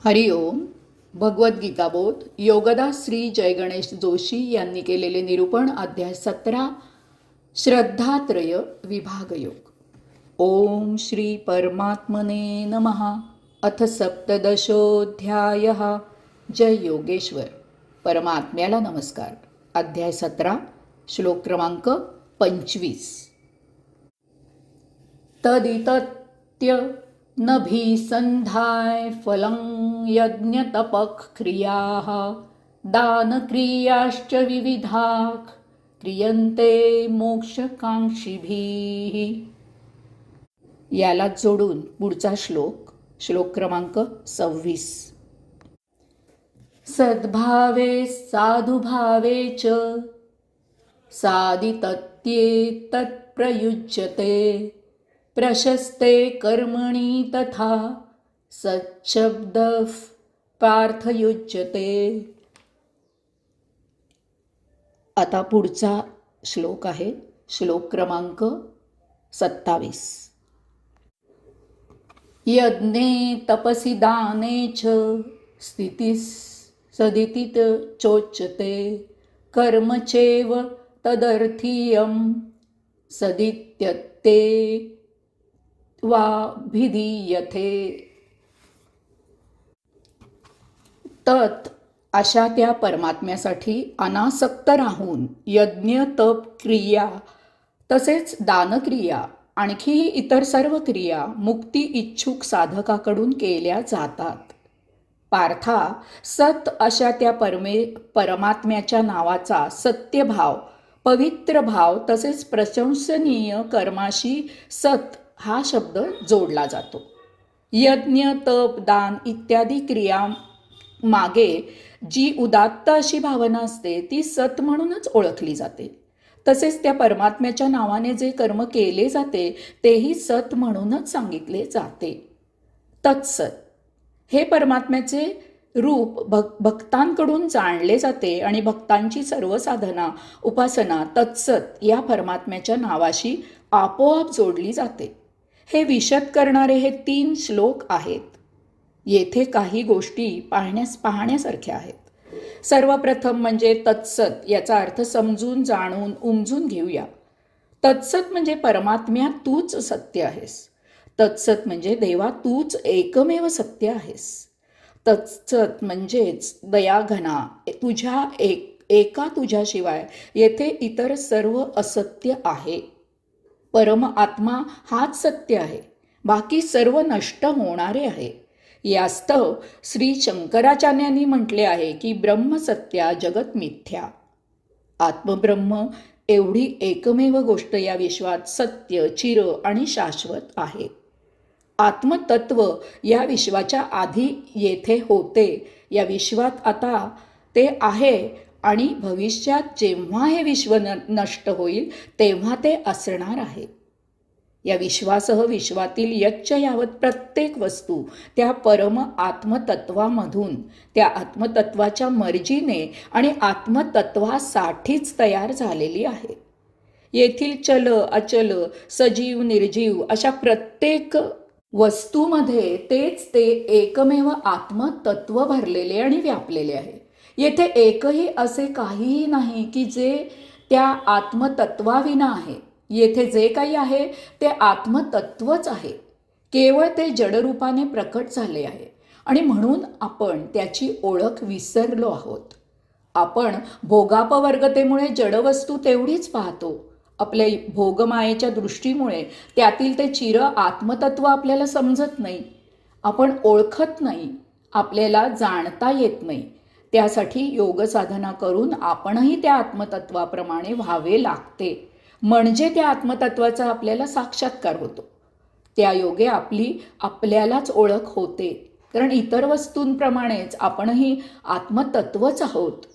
हरिओम. भगवद्गीताबोध योगदास श्री जयगणेश जोशी यांनी केलेले निरूपण. अध्याय 17 श्रद्धात्रय विभागयोग. ओम श्री परमात्मने नमः. अथ सप्तदशोऽध्यायः. जय योगेश्वर. परमात्म्याला नमस्कार. अध्याय 17 श्लोक क्रमांक 25. तदितत्य नभिसन्धाय फलं यज्ञतपक्रियाः दानक्रियाश्च विविधाः क्रियन्ते मोक्षकांक्षिभिः. याला जोडून पुढचा श्लोक क्रमांक 26. सद्भावे साधुभावे च सादितत्ये तत्प्रयुज्यते प्रशस्ते कर्मणि तथा सच्छब्दः पार्थयुज्यते. आता पुढचा श्लोक आहे श्लोक क्रमांक 27. यज्ञे तपसि दाने च स्थितिः सदिति चोच्यते कर्म चैव तदर्थीयं सदित्यत्ते वा भिधीयते. तत् अशा त्या परमात्म्यासाठी अनासक्त राहून यज्ञ तप क्रिया तसेच दानक्रिया आणखीही इतर सर्व क्रिया मुक्ती इच्छुक साधकाकडून केल्या जातात. पार्था, सत अशा त्या परमात्म्याच्या नावाचा सत्यभाव, पवित्र भाव तसेच प्रशंसनीय कर्माशी सत हा शब्द जोडला जातो. यज्ञ तप दान इत्यादी क्रिया मागे जी उदात्त अशी भावना असते ती सत म्हणूनच ओळखली जाते. तसेच त्या परमात्म्याच्या नावाने जे कर्म केले जाते तेही सत म्हणूनच सांगितले जाते. तत्सत हे परमात्म्याचे रूप भक्तांकडून जाणले जाते आणि भक्तांची सर्व साधना उपासना तत्सत या परमात्म्याच्या नावाशी आपोआप जोडली जाते. हे विशद करणारे हे 3 श्लोक आहेत. येथे काही गोष्टी पाहण्यासारख्या आहेत. सर्वप्रथम म्हणजे तत्सत याचा अर्थ समजून जाणून उमजून घेऊया. तत्सत म्हणजे परमात्म्या तूच सत्य आहेस. तत्सत म्हणजे देवा तूच एकमेव सत्य आहेस. तत्सत म्हणजेच दयाघना तुझ्या एका तुझ्याशिवाय येथे इतर सर्व असत्य आहे. परम आत्मा हाच सत्य आहे. बाकी सर्व नष्ट होणारे आहे. यास्तव श्री शंकराचार्यांनी म्हटले आहे की ब्रह्म सत्या जगत मिथ्या. आत्मब्रह्म एवढी एकमेव गोष्ट या विश्वात सत्य चिर आणि शाश्वत आहे. आत्मतत्व या विश्वाच्या आधी येथे होते. या विश्वात आता ते आहे आणि भविष्यात जेव्हा हे विश्व नष्ट होईल तेव्हा ते असणार आहे. या विश्वासह विश्वातील यच्च यावत प्रत्येक वस्तू त्या परम आत्मतत्वामधून त्या आत्मतत्वाच्या मर्जीने आणि आत्मतत्वासाठीच तयार झालेली आहे. येथील चल अचल सजीव निर्जीव अशा प्रत्येक वस्तूमध्ये तेच ते एकमेव आत्मतत्व भरलेले आणि व्यापलेले आहे. येथे एकही असे काहीही नाही की जे त्या आत्मतत्वाविना आहे. येथे जे काही आहे ते आत्मतत्वच आहे. केवळ ते जडरूपाने प्रकट झाले आहे आणि म्हणून आपण त्याची ओळख विसरलो आहोत. आपण भोगापवर्गतेमुळे जडवस्तू तेवढीच पाहतो. आपल्या भोगमायेच्या दृष्टीमुळे त्यातील ते चिर आत्मतत्व आपल्याला समजत नाही. आपण ओळखत नाही. आपल्याला जाणता येत नाही. त्यासाठी योगसाधना करून आपणही त्या आत्मतत्वाप्रमाणे व्हावे लागते. म्हणजे त्या आत्मतत्वाचा आपल्याला साक्षात्कार होतो. त्या योगे आपल्यालाच ओळख होते. कारण इतर वस्तूंप्रमाणेच आपणही आत्मतत्वच आहोत.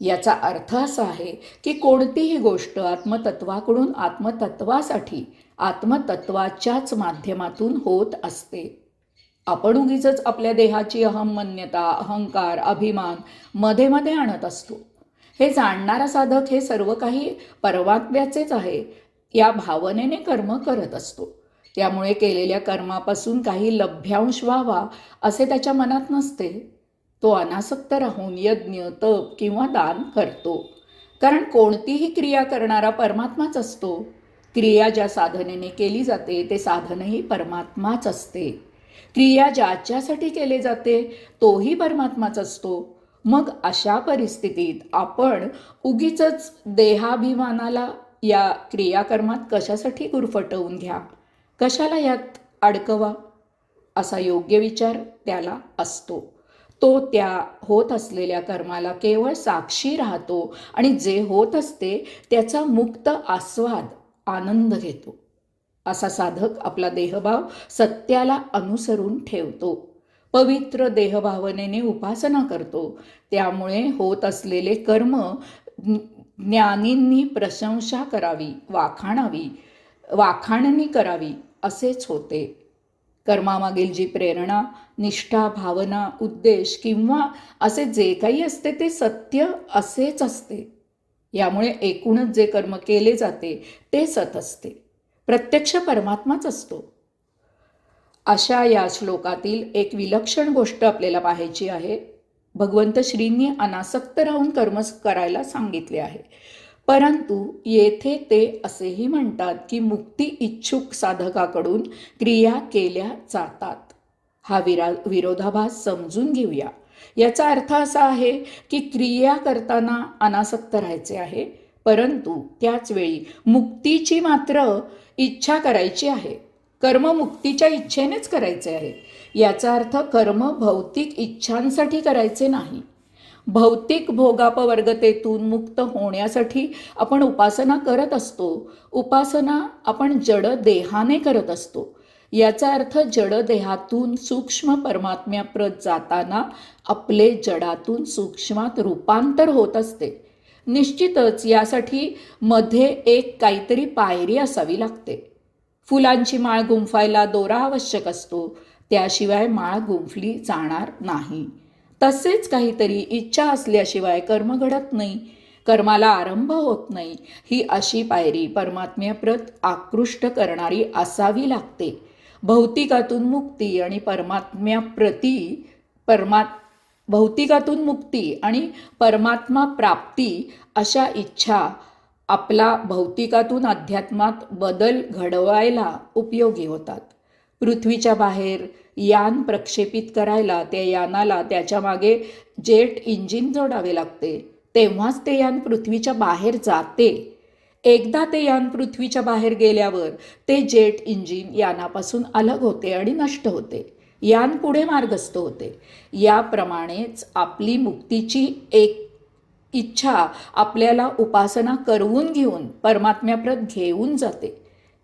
याचा अर्थ असा आहे की कोणतीही गोष्ट आत्मतत्वाकडून आत्मतत्वासाठी आत्मतत्वाच्याच माध्यमातून होत असते. आपण उगीच आपल्या देहाची अहंमन्यता अहंकार अभिमान मध्ये मध्ये आणत असतो. हे जाणणारा साधक हे सर्व काही परमात्म्याचेच आहे या भावनेने कर्म करत असतो. त्यामुळे केलेल्या कर्मापासून काही लभ्यांश व्हावा असे त्याच्या मनात नसते. तो अनासक्त राहून यज्ञ, तप किंवा दान करतो. कारण कोणतीही क्रिया करणारा परमात्माच असतो. क्रिया ज्या साधनेने केली जाते ते साधनही परमात्माच असते. क्रिया ज्याच्यासाठी केली जाते तोही परमात्माच असतो. मग अशा परिस्थितीत आपण उगीचच देहाभिमानाला या क्रियाकर्मात कशासाठी गुरफटवून घ्या, कशाला यात अडकवा, असा योग्य विचार त्याला असतो. तो त्या होत असलेल्या कर्माला केवळ साक्षी राहतो आणि जे होत असते त्याचा मुक्त आस्वाद, आनंद घेतो. असा साधक आपला देहभाव सत्याला अनुसरून ठेवतो. पवित्र देहभावनेने उपासना करतो. त्यामुळे होत असलेले कर्म ज्ञानींनी प्रशंसा करावी, वाखाणणी करावी असेच होते. कर्मामागील जी प्रेरणा, निष्ठा, भावना, उद्देश किंवा असे जे काही असते ते सत्य असेच असते. यामुळे एकूणच जे कर्म केले जाते ते सत असते. प्रत्यक्ष परमात्माच असतो. अशा या श्लोकातील एक विलक्षण गोष्ट आपल्याला पाहायची आहे. भगवंत श्रींनी अनासक्त राहून कर्म करायला सांगितले आहे. परंतु येथे ते असेही म्हणतात की मुक्ती इच्छुक साधकाकडून क्रिया केल्या जातात. हा विरोधाभास समजून घेऊया. याचा अर्थ असा आहे की क्रिया करताना अनासक्त राहायचे आहे, परंतु त्याच वेळी मुक्तीची मात्र इच्छा करायची आहे. कर्म मुक्तीच्या इच्छेनेच करायचे आहे. याचा अर्थ कर्म भौतिक इच्छांसाठी करायचे नाही. भौतिक भोगापवर्गतेतून मुक्त होण्यासाठी आपण उपासना करत असतो. उपासना आपण जड देहाने करत असतो. याचा अर्थ जड देहातून सूक्ष्म परमात्म्याप्रत जाताना आपले जडातून सूक्ष्मात रूपांतर होत असते. निश्चितच यासाठी मध्ये एक काहीतरी पायरी असावी लागते. फुलांची माळ गुंफायला दोरा आवश्यक असतो, त्याशिवाय माळ गुंफली जाणार नाही. तसेच काहीतरी इच्छा असल्याशिवाय कर्म घडत नाही, कर्माला आरंभ होत नाही. ही अशी पायरी परमात्म्याप्रत आकृष्ट करणारी असावी लागते. भौतिकातून मुक्ती आणि भौतिकातून मुक्ती आणि परमात्मा प्राप्ती अशा इच्छा आपला भौतिकातून अध्यात्मात बदल घडवायला उपयोगी होतात. पृथ्वीच्या बाहेर यान प्रक्षेपित करायला त्या यानाला त्याच्या मागे जेट इंजिन जोडावे लागते. तेव्हाच ते यान पृथ्वीच्या बाहेर जाते. एकदा ते यान पृथ्वीच्या बाहेर गेल्यावर ते जेट इंजिन यानापासून अलग होते आणि नष्ट होते. यान पुढे मार्गस्थ होते. याप्रमाणेच आपली मुक्तीची एक इच्छा आपल्याला उपासना करवून घेऊन परमात्म्याप्रत घेऊन जाते.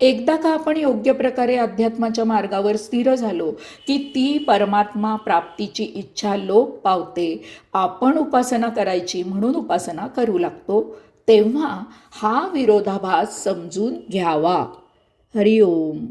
एकदा का आपण योग्य प्रकारे अध्यात्माच्या मार्गावर स्थिर झालो की ती परमात्मा प्राप्तीची इच्छा लोप पावते. आपण उपासना करायची म्हणून उपासना करू लागतो. तेव्हा हा विरोधाभास समजून घ्यावा. हरिओम.